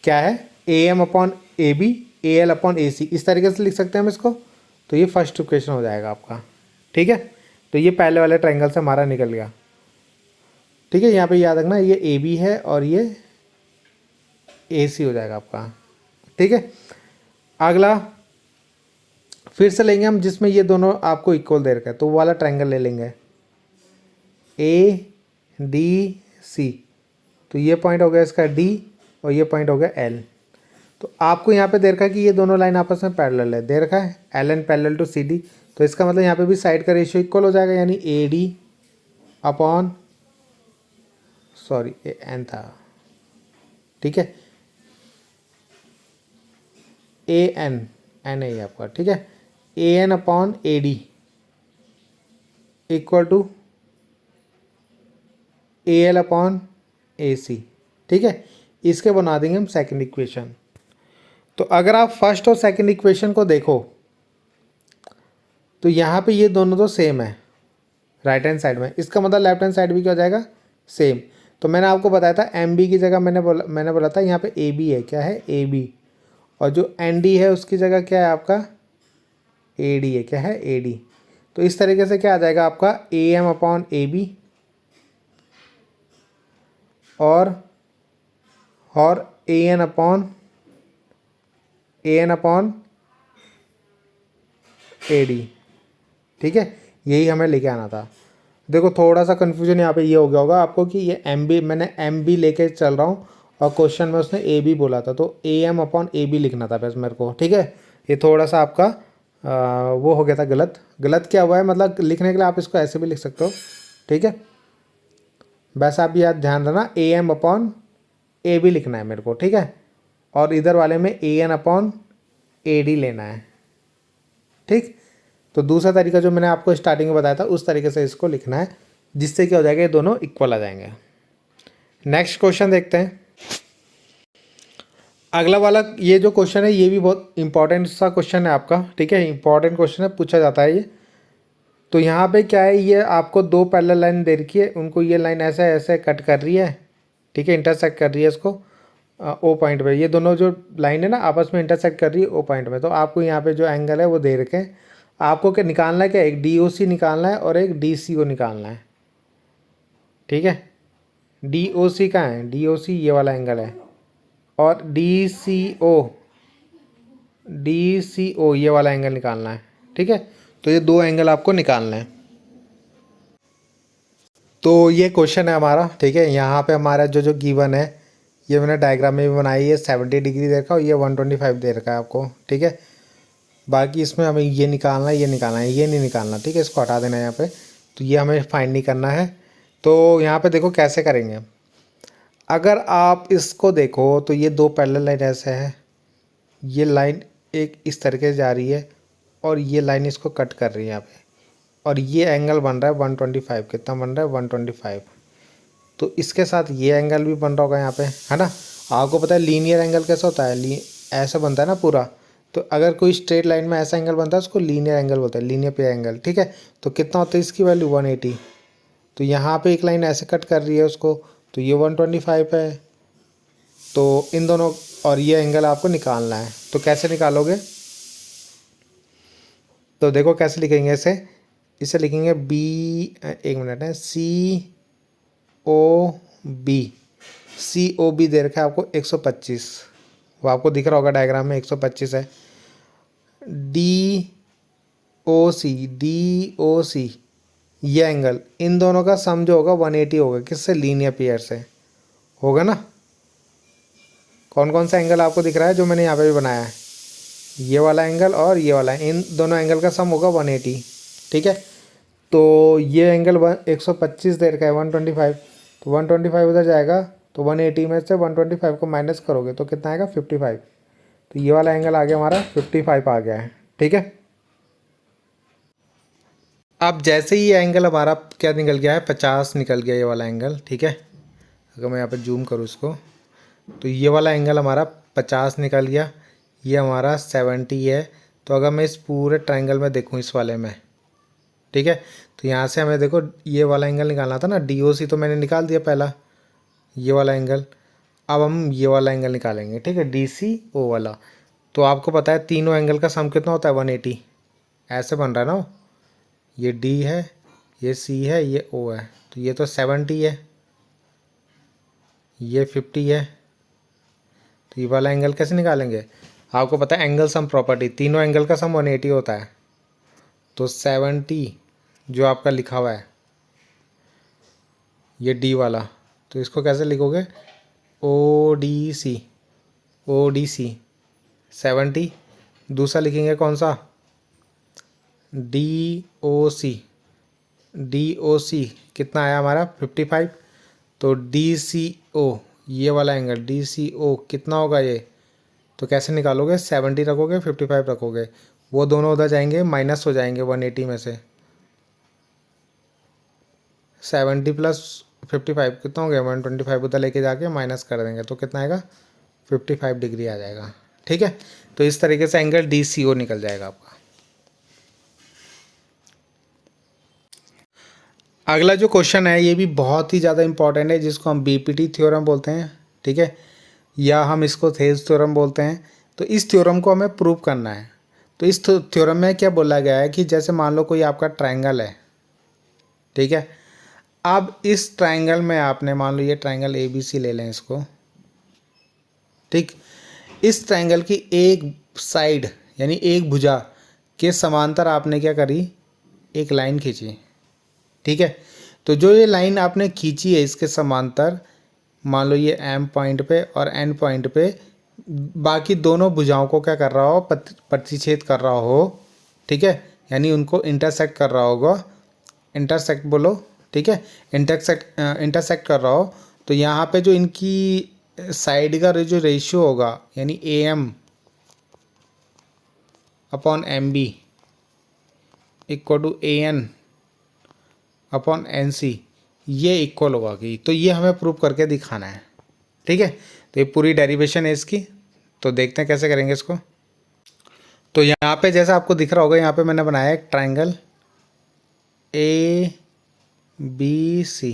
Speaker 1: क्या है, A M upon A B, A L upon A C, इस तरीके से लिख सकते हैं हम इसको। तो ये फर्स्ट इक्वेशन हो जाएगा आपका, ठीक है। तो ये पहले वाले ट्रायंगल से हमारा निकल गया, ठीक है। यहाँ पे याद रखना ये ए बी है और ये ए सी हो जाएगा आपका, ठीक है। अगला फिर से लेंगे हम जिसमें ये दोनों आपको इक्वल दे रखा है, तो वो वाला ट्रायंगल ले लेंगे, ए डी सी, तो ये पॉइंट हो गया इसका डी और ये पॉइंट हो गया एल। तो आपको यहाँ पे दे रखा है कि ये दोनों लाइन आपस में पैरेलल है, दे रखा है L N parallel to C D, तो इसका मतलब यहाँ पे भी साइड का रेशियो इक्वल हो जाएगा, यानी A D upon, sorry A N था, ठीक है, ए एन, एन है आपका, ठीक है, A N upon A D equal to A L upon A C, ठीक है। इसके बना देंगे हम सेकंड इक्वेशन। तो अगर आप फर्स्ट और सेकंड इक्वेशन को देखो तो यहाँ पे ये दोनों तो सेम है राइट हैंड साइड में, इसका मतलब लेफ्ट हैंड साइड भी क्या हो जाएगा, सेम। तो मैंने आपको बताया था एम बी की जगह मैंने बोला था यहाँ पे ए बी है, क्या है, ए बी, और जो एन डी है उसकी जगह क्या है आपका, ए डी है, क्या है, ए डी। तो इस तरीके से क्या आ जाएगा आपका A M upon A B और A N upon A D, ठीक है। यही हमें लेके आना था। देखो थोड़ा सा कन्फ्यूजन यहाँ पे ये हो गया होगा आपको कि ये एम बी, मैंने एम बी लेके चल रहा हूँ और क्वेश्चन में उसने ए बी बोला था, तो A M upon A B लिखना था बस मेरे को, ठीक है। ये थोड़ा सा आपका वो हो गया था गलत क्या हुआ है, मतलब लिखने के लिए आप इसको ऐसे भी लिख सकते हो, ठीक है। बस आप याद ध्यान रखना A M upon A B लिखना है मेरे को, ठीक है, और इधर वाले में ए एन अपॉन ए डी लेना है, ठीक। तो दूसरा तरीका जो मैंने आपको स्टार्टिंग में बताया था उस तरीके से इसको लिखना है, जिससे क्या हो जाएगा, ये दोनों इक्वल आ जाएंगे। नेक्स्ट क्वेश्चन देखते हैं। अगला वाला ये जो क्वेश्चन है ये भी बहुत इंपॉर्टेंट सा क्वेश्चन है आपका, ठीक है, इंपॉर्टेंट क्वेश्चन है, पूछा जाता है ये। तो यहाँ पे क्या है, ये आपको दो पैरेलल लाइन दे रखी है, उनको ये लाइन ऐसे ऐसे कट कर रही है, ठीक है, इंटरसेक्ट कर रही है इसको ओ पॉइंट पे, ये दोनों जो लाइन है ना आपस में इंटरसेक्ट कर रही है ओ पॉइंट में। तो आपको यहाँ पे जो एंगल है वो दे रखे हैं, आपको क्या निकालना है, क्या एक डी ओ सी निकालना है और एक डी सी ओ निकालना है, ठीक है। डी ओ सी कहाँ है, डी ओ सी ये वाला एंगल है, और डी सी ओ ये वाला एंगल निकालना है, ठीक है। तो ये दो एंगल आपको निकालना है। तो ये क्वेश्चन है हमारा, ठीक है। यहाँ पे हमारा जो गिवन है ये मैंने डायग्राम में भी बनाई है, 70 डिग्री दे रखा है और ये 125 दे रखा है आपको, ठीक है। बाकी इसमें हमें ये निकालना है, ये निकालना है, ये नहीं निकालना, ठीक है, इसको हटा देना है यहाँ पे। तो ये हमें फाइंड नहीं करना है। तो यहाँ पे देखो कैसे करेंगे, अगर आप इसको देखो तो ये दो पैरेलल लाइन ऐसे है, ये लाइन एक इस तरीके से जा रही है और ये लाइन इसको कट कर रही है यहाँ पे, और ये एंगल बन रहा है 125, कितना बन रहा है 125। तो इसके साथ ये एंगल भी बन रहा होगा यहाँ पे, है ना। आपको पता है लीनियर एंगल कैसा होता है, ऐसा बनता है ना पूरा। तो अगर कोई स्ट्रेट लाइन में ऐसा एंगल बनता है उसको लीनियर एंगल बोलते हैं, लीनियर पे एंगल, ठीक है। तो कितना होता है इसकी वैल्यू 180। तो यहाँ पे एक लाइन ऐसे कट कर रही है उसको, तो ये 125 है, तो इन दोनों और ये एंगल आपको निकालना है। तो कैसे निकालोगे? तो देखो कैसे लिखेंगे इसे लिखेंगे बी, एक मिनट है, सी ओ बी दे रखा है आपको 125, वो आपको दिख रहा होगा डायग्राम में 125 है। डी ओ सी ये एंगल, इन दोनों का सम जो होगा 180 होगा। किससे? लीनियर पेयर से होगा ना। कौन कौन सा एंगल आपको दिख रहा है जो मैंने यहाँ पे भी बनाया है? ये वाला एंगल और ये वाला, इन दोनों एंगल का सम होगा 180। ठीक है, तो ये एंगल 125 दे रखा है 125, तो 125 उधर जाएगा, तो 180 में से 125 को माइनस करोगे तो कितना आएगा? 55। तो ये वाला एंगल आ गया हमारा 55 आ गया है। ठीक है, अब जैसे ही ये एंगल हमारा क्या निकल गया है? 50 निकल गया ये वाला एंगल। ठीक है, अगर मैं यहाँ पर जूम करूँ इसको, तो ये वाला एंगल हमारा 50 निकल गया, ये हमारा 70 है। तो अगर मैं इस पूरे ट्रायंगल में देखूँ इस वाले में, ठीक है, तो यहाँ से हमें देखो ये वाला एंगल निकालना था ना, DOC तो मैंने निकाल दिया पहला, ये वाला एंगल। अब हम ये वाला एंगल निकालेंगे। ठीक है, DCO वाला। तो आपको पता है तीनों एंगल का सम कितना होता है? 180। ऐसे बन रहा है ना, ये D है, ये C है, ये O है, तो ये तो 70 है, ये 50 है। तो ये वाला एंगल कैसे निकालेंगे? आपको पता है एंगल सम प्रॉपर्टी, तीनों एंगल का सम 180 होता है। तो 70 जो आपका लिखा हुआ है ये D वाला, तो इसको कैसे लिखोगे? ODC 70। दूसरा लिखेंगे कौन सा? DOC कितना आया हमारा? 55। तो DCO ये वाला एंगल DCO कितना होगा ये? तो कैसे निकालोगे? 70 रखोगे, 55 रखोगे, वो दोनों उधर जाएंगे, माइनस हो जाएंगे 180 में से। 70 प्लस 55 कितना हो गया? 125 उधर लेके जाके माइनस कर देंगे, तो कितना आएगा? 55 डिग्री आ जाएगा। ठीक है, तो इस तरीके से एंगल DCO निकल जाएगा आपका। अगला जो क्वेश्चन है ये भी बहुत ही ज़्यादा इंपॉर्टेंट है, जिसको हम BPT थ्योरम बोलते हैं। ठीक है, या हम इसको थेज थ्योरम बोलते हैं। तो इस थ्योरम को हमें प्रूव करना है। तो इस थ्योरम में क्या बोला गया है कि जैसे मान लो कोई आपका ट्रायंगल है, ठीक है, अब इस ट्रायंगल में आपने मान लो ये ट्रायंगल ABC ले लें इसको, ठीक, इस ट्रायंगल की एक साइड यानी एक भुजा के समांतर आपने क्या करी? एक लाइन खींची। ठीक है, तो जो ये लाइन आपने खींची है इसके समांतर, मान लो ये M पॉइंट पे और N पॉइंट पे बाकी दोनों भुजाओं को क्या कर रहा हो? प्रतिच्छेद कर रहा हो। ठीक है, यानी उनको इंटरसेक्ट कर रहा होगा। इंटरसेक्ट बोलो, ठीक है, इंटरसेक्ट कर रहा हो। तो यहाँ पे जो इनकी साइड का जो रेशियो होगा, यानी AM upon MB equal to AN upon NC, ये इक्वल होगा कि, तो ये हमें प्रूव करके दिखाना है। ठीक है, तो ये पूरी डेरिवेशन है इसकी। तो देखते हैं कैसे करेंगे इसको। तो यहाँ पे जैसा आपको दिख रहा होगा, यहाँ पे मैंने बनाया एक ट्रायंगल ABC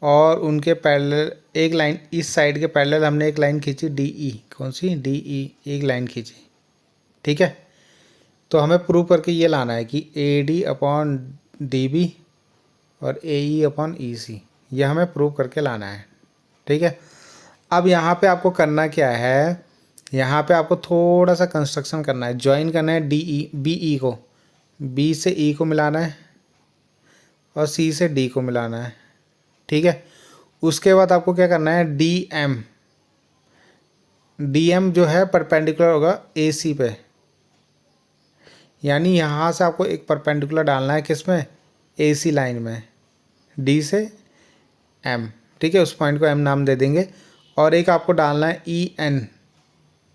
Speaker 1: और उनके पैरेलल एक लाइन, इस साइड के पैरेलल हमने एक लाइन खींची DE। कौन सी? DE, एक लाइन खींची। ठीक है, तो हमें प्रूव करके ये लाना है कि AD अपॉन DB और AE अपॉन EC, ये हमें प्रूव करके लाना है। ठीक है, अब यहाँ पे आपको करना क्या है? यहाँ पे आपको थोड़ा सा कंस्ट्रक्शन करना है, ज्वाइन करना है BE को, B से E को मिलाना है और C से D को मिलाना है। ठीक है, उसके बाद आपको क्या करना है? DM जो है परपेंडिकुलर होगा AC पे, यानी यहाँ से आपको एक परपेंडिकुलर डालना है, किसमें? AC लाइन में, D से M। ठीक है, उस पॉइंट को M नाम दे देंगे। और एक आपको डालना है EN,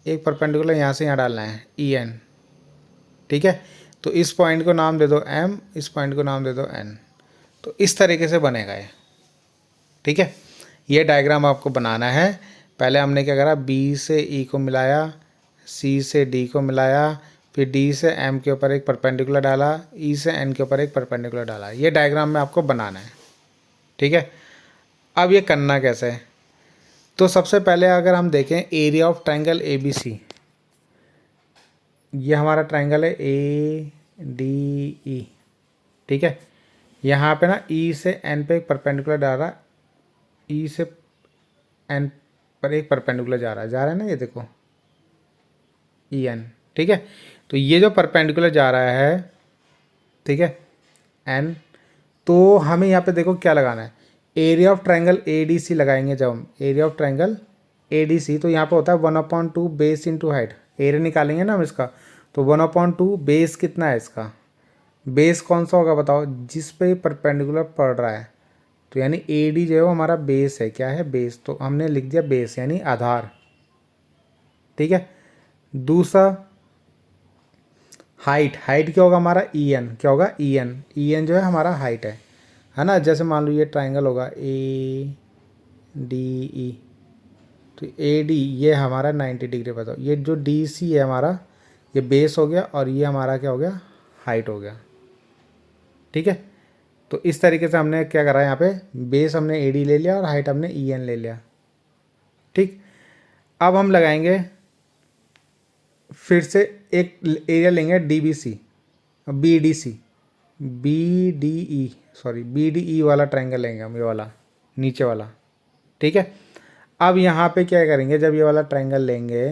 Speaker 1: एक परपेंडिकुलर यहाँ से यहाँ डालना है EN। ठीक है, तो इस पॉइंट को नाम दे दो M, इस पॉइंट को नाम दे दो N। तो इस तरीके से बनेगा ये। ठीक है, ये डायग्राम आपको बनाना है। पहले हमने क्या करा? B से E को मिलाया, C से D को मिलाया, फिर D से M के ऊपर एक परपेंडिकुलर डाला, E से N के ऊपर एक परपेंडिकुलर डाला। ये डायग्राम में आपको बनाना है। ठीक है, अब ये करना कैसे है? तो सबसे पहले अगर हम देखें area of triangle A B C, ये हमारा ट्रायंगल है ए डी ई, ठीक है। यहाँ पे ना ई से एन पे एक परपेंडिकुलर जा रहा है, ई से एन पर एक परपेंडिकुलर जा रहा है ना, ये देखो ई एन, ठीक है। तो ये जो परपेंडिकुलर जा रहा है, ठीक है, एन, तो हमें यहाँ पे देखो क्या लगाना है, area of triangle A D C लगाएंगे। जब हम area of triangle A D C, तो यहाँ पे होता है 1/2 बेस इंटू हाइट, एरिया निकालेंगे ना हम इसका, तो 1/2 बेस कितना है इसका, बेस कौन सा होगा बताओ, जिस पे परपेंडिकुलर पड़ रहा है। तो यानी ए डी जो है वो हमारा बेस है, क्या है, बेस, तो हमने लिख दिया बेस यानी आधार, ठीक है। दूसरा हाइट, हाइट क्या होगा हमारा ई एन, क्या होगा ई एन, ई एन जो है हमारा हाइट है ना। जैसे मान लो ये ट्रायंगल होगा ए डी ई, तो ए डी ये हमारा 90 डिग्री बताओ, ये जो डी सी है हमारा, ये बेस हो गया और ये हमारा क्या हो गया, हाइट हो गया, ठीक है। तो इस तरीके से हमने क्या करा यहाँ पे, बेस हमने ए डी ले लिया और हाइट हमने ई एन ले लिया, ठीक। अब हम लगाएंगे फिर से एक एरिया लेंगे D B C, B D C, B D E, sorry B D E वाला ट्रायंगल लेंगे हम, ये वाला नीचे वाला, ठीक है। अब यहाँ पे क्या करेंगे, जब ये वाला ट्रायंगल लेंगे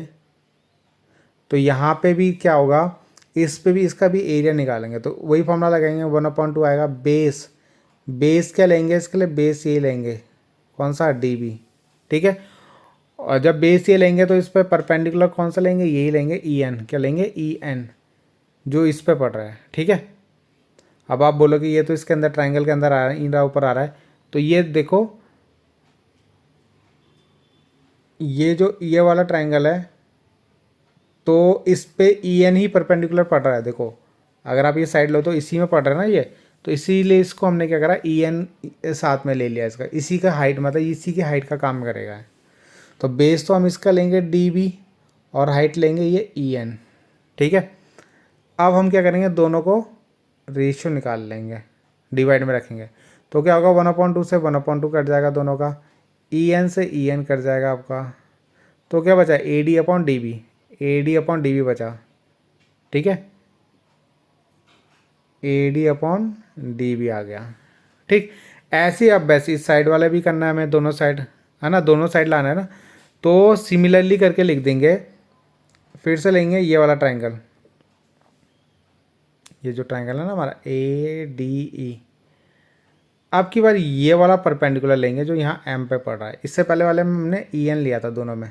Speaker 1: तो यहाँ पे भी क्या होगा, इस पे भी इसका भी एरिया निकालेंगे, तो वही फॉर्मूला लगाएंगे, 1/2 आएगा बेस, बेस क्या लेंगे इसके लिए, बेस ये लेंगे, कौन सा, डी बी, ठीक है। और जब बेस ये लेंगे तो इस पर परपेंडिकुलर कौन सा लेंगे, यही लेंगे ई एन, क्या लेंगे, ई एन, जो इस पे पड़ रहा है, ठीक है। अब आप बोलोगे ये तो इसके अंदर ट्रायंगल के अंदर आ रहा है, इन रहा ऊपर आ रहा है, तो ये देखो ये जो ये वाला ट्रायंगल है, तो इस पे ई एन ही परपेंडिकुलर पड़ रहा है, देखो अगर आप ये साइड लो तो इसी में पड़ रहा है ना ये, तो इसीलिए इसको हमने क्या करा, ई एन साथ में ले लिया इसका, इसी का हाइट मतलब इसी की हाइट का काम करेगा। तो बेस तो हम इसका लेंगे डी बी और हाइट लेंगे ये ई एन, ठीक है। अब हम क्या करेंगे, दोनों को रेशियो निकाल लेंगे, डिवाइड में रखेंगे, तो क्या होगा, 1/2 से 1/2 कट जाएगा दोनों का, ई एन से ई एन कट जाएगा आपका, तो क्या बचा, A D upon D B, A D upon D B बचा, ठीक है, A D upon D B आ गया, ठीक। ऐसे ही अब वैसे इस साइड वाला भी करना है हमें, दोनों साइड है ना, दोनों साइड लाना है ना, तो सिमिलरली करके लिख देंगे। फिर से लेंगे ये वाला ट्रायंगल, ये जो ट्रायंगल है ना हमारा ए डी ई, अब की बार ये वाला परपेंडिकुलर लेंगे जो यहाँ एम पे पड़ रहा है, इससे पहले वाले में हमने ई एन लिया था दोनों में,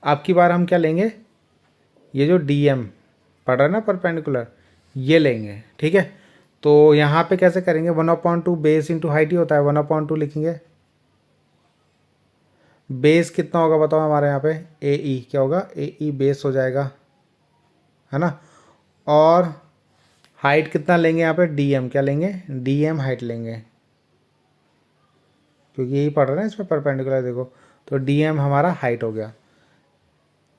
Speaker 1: अब की बार हम क्या लेंगे, ये जो डी एम पड़ रहा है ना परपेंडिकुलर, ये लेंगे, ठीक है। तो यहाँ पे कैसे करेंगे, 1/2 बेस इंटू हाइट ही होता है, 1/2 लिखेंगे, बेस कितना होगा बताओ हमारे यहाँ पे, ए ई, क्या होगा, ए ई बेस हो जाएगा, है ना। और हाइट कितना लेंगे यहाँ पे, डी एम, क्या लेंगे, डी एम हाइट लेंगे, क्योंकि यही पड़ रहा है ना इसमें परपेंडिकुलर, देखो, तो डी एम हमारा हाइट हो गया।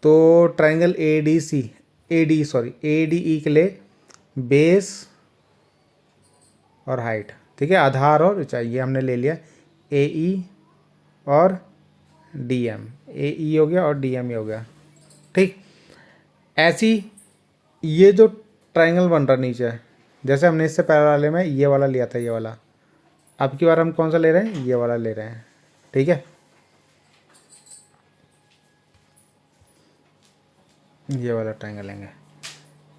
Speaker 1: तो triangle A D C, A D sorry A D E के लिए बेस और हाइट, ठीक है, आधार और ऊंचाई, ये हमने ले लिया, ए ई और डी एम, ए ई हो गया और डी एम ही हो गया, ठीक। ऐसी ये जो ट्रायंगल बन रहा नीचे है, जैसे हमने इससे पहले वाले में ये वाला लिया था, ये वाला, अब की बार हम कौन सा ले रहे हैं, ये वाला ले रहे हैं, ठीक है, ये वाला ट्रायंगल लेंगे।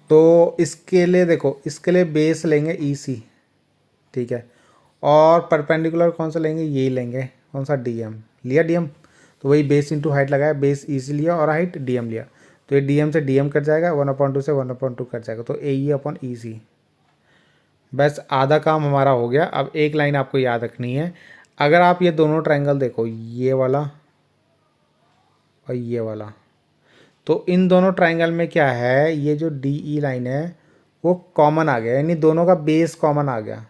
Speaker 1: तो इसके लिए देखो, इसके लिए बेस लेंगे ई सी, ठीक है, और परपेंडिकुलर कौन सा लेंगे, यही लेंगे, कौन सा, डी एम लिया, डी एम, तो वही बेस इंटू हाइट लगाया, बेस ई सी लिया और हाइट डी एम लिया, तो ये डी एम से डी एम कट जाएगा, 1/2 से 1/2 कट जाएगा, तो ए ई अपॉन ई सी, बस आधा काम हमारा हो गया। अब एक लाइन आपको याद रखनी है, अगर आप ये दोनों ट्रायंगल देखो, ये वाला और ये वाला, तो इन दोनों ट्रायंगल में क्या है, ये जो डी ई लाइन है वो कॉमन आ गया, यानी दोनों का बेस कॉमन आ गया,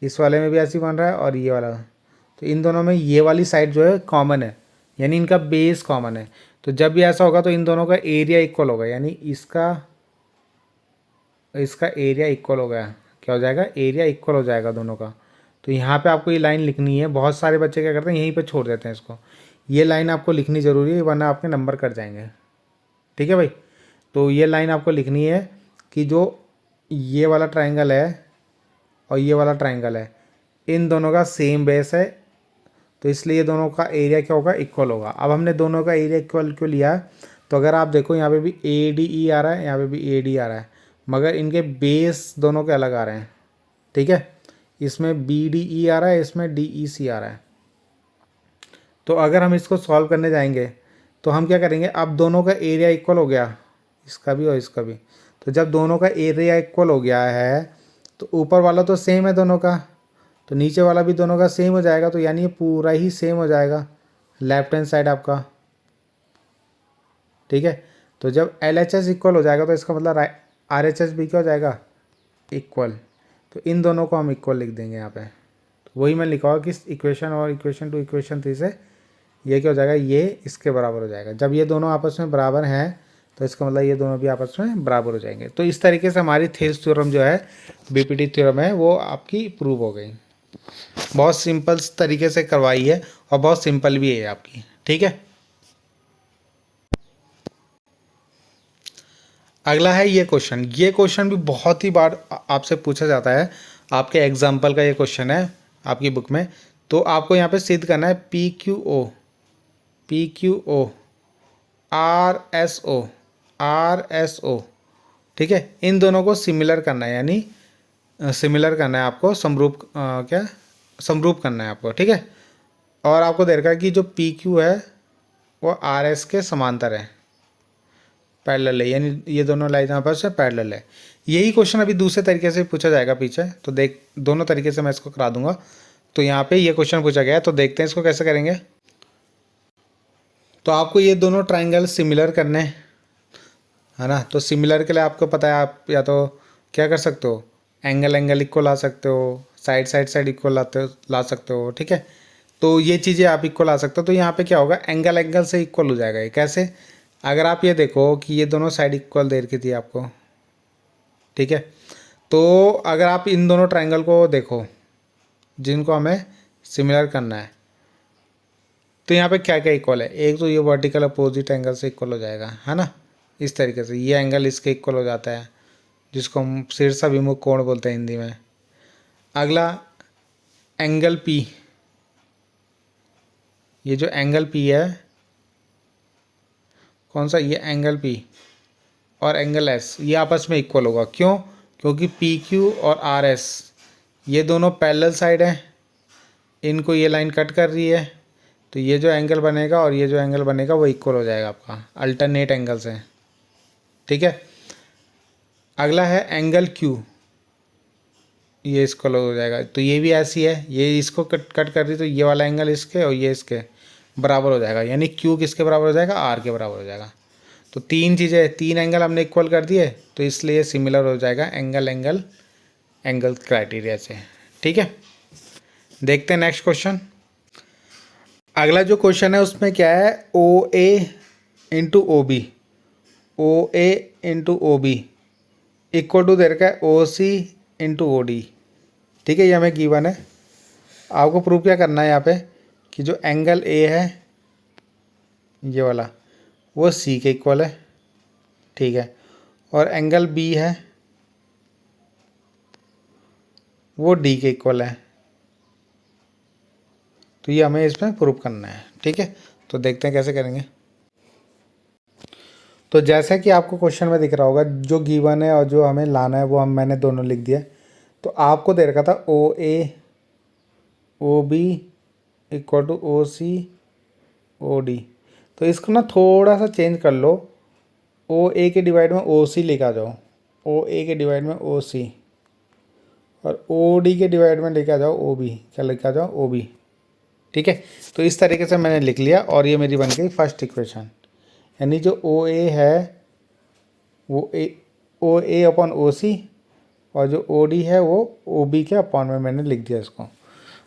Speaker 1: इस वाले में भी ऐसे ही बन रहा है और ये वाला, तो इन दोनों में ये वाली साइड जो है कॉमन है, यानी इनका बेस कॉमन है। तो जब भी ऐसा होगा तो इन दोनों का एरिया इक्वल होगा, यानी इसका इसका एरिया इक्वल हो गया, क्या हो जाएगा, एरिया इक्वल हो जाएगा दोनों का। तो यहाँ पे आपको ये लाइन लिखनी है, बहुत सारे बच्चे क्या करते हैं यहीं पे छोड़ देते हैं इसको, ये लाइन आपको लिखनी ज़रूरी है वरना आपके नंबर कट जाएंगे। ठीक है भाई, तो ये लाइन आपको लिखनी है कि जो ये वाला ट्राइंगल है और ये वाला ट्राइंगल है, इन दोनों का सेम बेस है, तो इसलिए दोनों का एरिया क्या होगा, इक्वल होगा। अब हमने दोनों का एरिया इक्वल क्यों लिया है, तो अगर आप देखो यहाँ पे भी ए डी ई आ रहा है, यहाँ पे भी ए डी आ रहा है, मगर इनके बेस दोनों के अलग आ रहे हैं। ठीक है, इसमें बी डी ई आ रहा है, इसमें डी ई सी आ रहा है। तो अगर हम इसको सॉल्व करने जाएंगे तो हम क्या करेंगे, अब दोनों का एरिया इक्वल हो गया, इसका भी और इसका भी। तो जब दोनों का एरिया इक्वल हो गया है तो ऊपर वाला तो सेम है दोनों का, तो नीचे वाला भी दोनों का सेम हो जाएगा, तो यानी ये पूरा ही सेम हो जाएगा लेफ्ट हैंड साइड आपका। ठीक है, तो जब एल एच एस इक्वल हो जाएगा तो इसका मतलब आर एच एस भी क्या हो जाएगा, इक्वल। तो इन दोनों को हम इक्वल लिख देंगे यहाँ पे। तो वही मैं लिखा हुआ कि इक्वेशन और इक्वेशन 2 इक्वेशन 3 से ये क्या हो जाएगा, ये इसके बराबर हो जाएगा। जब ये दोनों आपस में बराबर हैं तो इसका मतलब ये दोनों भी आपस में बराबर हो जाएंगे। तो इस तरीके से हमारी थेल्स थ्योरम जो है, बीपीटी थ्योरम है, वो आपकी प्रूव हो गई। बहुत सिंपल तरीके से करवाई है और बहुत सिंपल भी है आपकी। ठीक है, अगला है ये क्वेश्चन। ये क्वेश्चन भी बहुत ही बार आपसे पूछा जाता है, आपके एग्जाम्पल का ये क्वेश्चन है आपकी बुक में। तो आपको यहाँ पे सिद्ध करना है P Q O R S O. ठीक है, इन दोनों को सिमिलर करना है, यानी सिमिलर करना है आपको, समरूप करना है आपको। ठीक है, और आपको दे रखा है कि जो पी क्यू है वो आर एस के समांतर है, पैरेलल है, यानी ये दोनों लाइन आपस में पैरेलल है। यही क्वेश्चन अभी दूसरे तरीके से पूछा जाएगा पीछे, तो देख दोनों तरीके से मैं इसको करा दूंगा। तो यहाँ पे ये क्वेश्चन पूछा गया है, तो देखते हैं इसको कैसे करेंगे। तो आपको ये दोनों ट्राइंगल सिमिलर करने हैं, है ना। तो सिमिलर के लिए आपको पता है, आप या तो क्या कर सकते हो, एंगल इक्वल ला सकते हो, साइड इक्वल ला सकते हो। ठीक है, तो ये चीज़ें आप इक्वल ला सकते हो। तो यहाँ पे क्या होगा, एंगल से इक्वल हो जाएगा। ये कैसे, अगर आप ये देखो कि ये दोनों साइड इक्वल दे रखी थी आपको। ठीक है, तो अगर आप इन दोनों ट्राइंगल को देखो जिनको हमें सिमिलर करना है, तो यहाँ पे क्या क्या इक्वल है, एक तो ये वर्टिकल अपोजिट एंगल से इक्वल हो जाएगा, है ना। इस तरीके से ये एंगल इसके इक्वल हो जाता है, जिसको हम शीर्षाभिमुख कोण बोलते हैं हिंदी में। अगला एंगल पी, ये जो एंगल पी है, कौन सा, ये एंगल पी और एंगल एस, ये आपस में इक्वल होगा। क्यों, क्योंकि पी क्यू और आर एस ये दोनों पैरेलल साइड हैं, इनको ये लाइन कट कर रही है, तो ये जो एंगल बनेगा और ये जो एंगल बनेगा वो इक्वल हो जाएगा आपका अल्टरनेट एंगल से। ठीक है, अगला है एंगल क्यू, ये इक्वल हो जाएगा, तो ये भी ऐसी है, ये इसको कट कर रही, तो ये वाला एंगल इसके और ये इसके बराबर हो जाएगा, यानी क्यू किसके बराबर हो जाएगा, आर के बराबर हो जाएगा। तो तीन चीज़ें, तीन एंगल हमने इक्वल कर दिए, तो इसलिए सिमिलर हो जाएगा एंगल क्राइटेरिया से। ठीक है, देखते हैं नेक्स्ट क्वेश्चन। अगला जो क्वेश्चन है उसमें क्या है, O A into O B equal to दे रखा है ओ सी इंटू ओ डी। ठीक है, ये हमें गिवन है। आपको प्रूव क्या करना है यहाँ पे, कि जो एंगल ए है ये वाला, वो सी के इक्वल है। ठीक है, और एंगल बी है वो डी के इक्वल है। तो ये हमें इसमें प्रूव करना है। ठीक है, तो देखते हैं कैसे करेंगे। तो जैसा कि आपको क्वेश्चन में दिख रहा होगा, जो गिवन है और जो हमें लाना है वो मैंने दोनों लिख दिया। तो आपको दे रखा था O A O B equal to O C O D. तो इसको ना थोड़ा सा चेंज कर लो, ओ ए के डिवाइड में ओ सी लेके आ जाओ, ओ ए के डिवाइड में ओ सी, और ओ डी के डिवाइड में लेके आ जाओ ओ बी, क्या लेके आ जाओ, ओ बी। ठीक है, तो इस तरीके से मैंने लिख लिया और ये मेरी बन गई फर्स्ट इक्वेशन। यानी जो ओ ए है वो ओ ए अपॉन ओ सी, और जो ओ डी है वो ओ बी के अपॉन में मैंने लिख दिया इसको।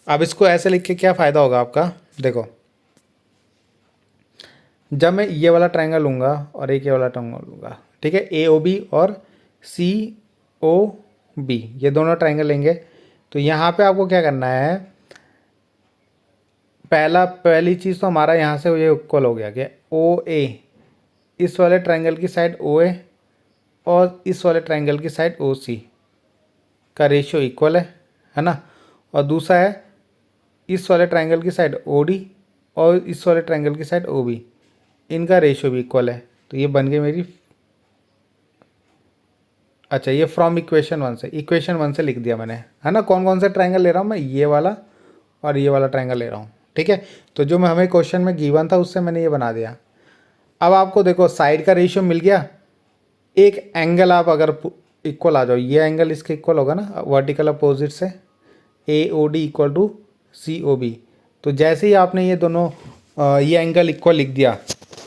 Speaker 1: अब इसको ऐसे लिख के क्या फ़ायदा होगा आपका, देखो जब मैं ये वाला ट्रायंगल लूँगा और एक ये वाला ट्रायंगल लूँगा, ठीक है, ए ओ बी और सी ओ बी, ये दोनों ट्रायंगल लेंगे। तो यहाँ पे आपको क्या करना है, पहली चीज़ तो हमारा यहाँ से ये इक्वल हो गया कि ओ ए, इस वाले ट्रायंगल की साइड ओ ए और इस वाले ट्रायंगल की साइड ओ सी का रेशियो इक्वल है ना। और दूसरा है इस वाले ट्रायंगल की साइड ओ डी और इस वाले ट्रायंगल की साइड ओ बी, इनका रेशियो भी इक्वल है। तो ये बन गई मेरी, अच्छा ये फ्रॉम इक्वेशन 1 से, इक्वेशन 1 से लिख दिया मैंने, है ना। कौन कौन से ट्रायंगल ले रहा हूँ मैं, ये वाला और ये वाला ट्रायंगल ले रहा हूँ, ठीक है। तो जो मैं हमें क्वेश्चन में गिवन था उससे मैंने ये बना दिया। अब आपको देखो साइड का रेशियो मिल गया, एक एंगल आप अगर इक्वल आ जाओ, ये एंगल इसके इक्वल होगा ना वर्टिकल अपोजिट से, A O D equal to C O B. तो जैसे ही आपने ये दोनों ये एंगल इक्वल लिख दिया,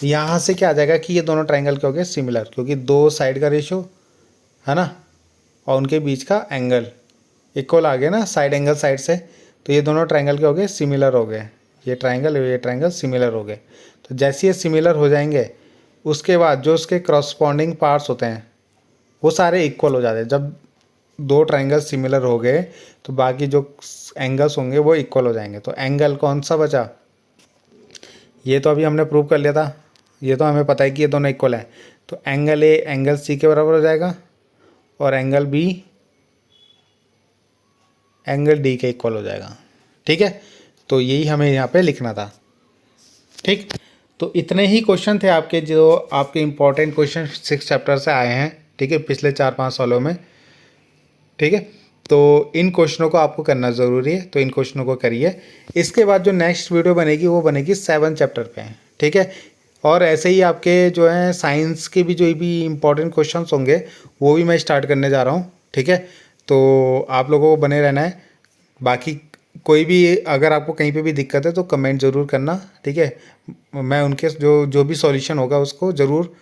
Speaker 1: यहाँ से क्या आ जाएगा कि ये दोनों ट्रायंगल के हो गए सिमिलर, क्योंकि दो साइड का रेशियो है ना और उनके बीच का एंगल इक्वल आ गया ना, साइड एंगल साइड से। तो ये दोनों ट्रायंगल के हो गए सिमिलर हो गए, ये ट्रायंगल सिमिलर हो गए। तो जैसे ये सिमिलर हो जाएंगे उसके बाद जो उसके क्रॉसपॉन्डिंग पार्ट्स होते हैं वो सारे इक्वल हो जाते हैं। जब दो ट्रायंगल सिमिलर हो गए तो बाकी जो एंगल्स होंगे वो इक्वल हो जाएंगे। तो एंगल कौन सा बचा, ये तो अभी हमने प्रूव कर लिया था, ये तो हमें पता है कि ये दोनों इक्वल हैं। तो एंगल ए एंगल सी के बराबर हो जाएगा और एंगल बी एंगल डी के इक्वल हो जाएगा, ठीक है। तो यही हमें यहाँ पे लिखना था, ठीक। तो इतने ही क्वेश्चन थे आपके, जो आपके इम्पोर्टेंट क्वेश्चन 6 चैप्टर से आए हैं, ठीक है, पिछले 4-5 सालों में, ठीक है। तो इन क्वेश्चनों को आपको करना ज़रूरी है, तो इन क्वेश्चनों को करिए। इसके बाद जो नेक्स्ट वीडियो बनेगी वो बनेगी 7 चैप्टर पे, ठीक है। और ऐसे ही आपके जो है साइंस के भी जो भी इम्पोर्टेंट क्वेश्चंस होंगे वो भी मैं स्टार्ट करने जा रहा हूँ, ठीक है। तो आप लोगों को बने रहना है। बाकी कोई भी अगर आपको कहीं पे भी दिक्कत है तो कमेंट ज़रूर करना, ठीक है। मैं उनके जो भी सॉल्यूशन होगा उसको ज़रूर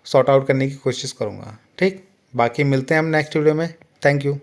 Speaker 1: सॉर्ट आउट करने की कोशिश करूँगा, ठीक। बाकी मिलते हैं हम नेक्स्ट वीडियो में। Thank you.